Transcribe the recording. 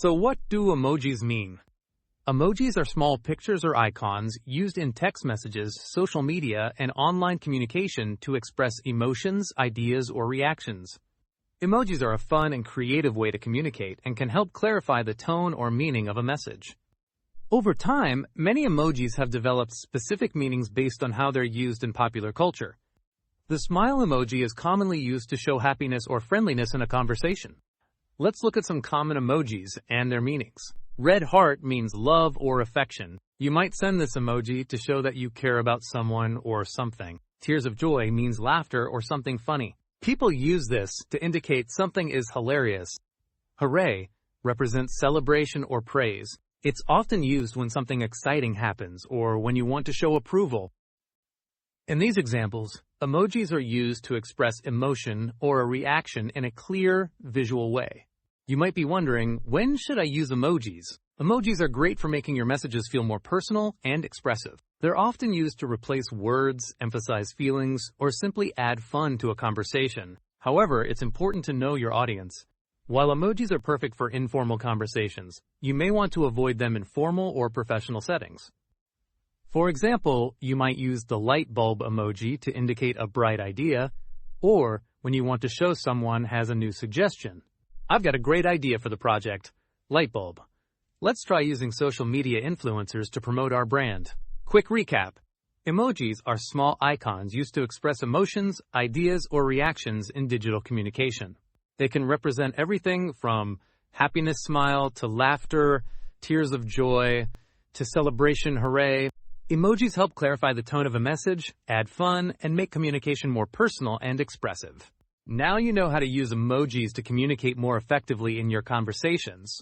So what do emojis mean? Emojis are small pictures or icons used in text messages, social media, and online communication to express emotions, ideas, or reactions. Emojis are a fun and creative way to communicate and can help clarify the tone or meaning of a message. Over time, many emojis have developed specific meanings based on how they're used in popular culture. The smile emoji is commonly used to show happiness or friendliness in a conversation. Let's look at some common emojis and their meanings. Red heart means love or affection. You might send this emoji to show that you care about someone or something. Tears of joy means laughter or something funny. People use this to indicate something is hilarious. Hooray represents celebration or praise. It's often used when something exciting happens or when you want to show approval. In these examples, emojis are used to express emotion or a reaction in a clear, visual way. You might be wondering, when should I use emojis? Emojis are great for making your messages feel more personal and expressive. They're often used to replace words, emphasize feelings, or simply add fun to a conversation. However, it's important to know your audience. While emojis are perfect for informal conversations, you may want to avoid them in formal or professional settings. For example, you might use the light bulb emoji to indicate a bright idea, or when you want to show someone has a new suggestion. I've got a great idea for the project. Light bulb. Let's try using social media influencers to promote our brand. Quick recap. Emojis are small icons used to express emotions, ideas, or reactions in digital communication. They can represent everything from happiness smile to laughter, tears of joy, to celebration hooray. Emojis help clarify the tone of a message, add fun, and make communication more personal and expressive. Now you know how to use emojis to communicate more effectively in your conversations.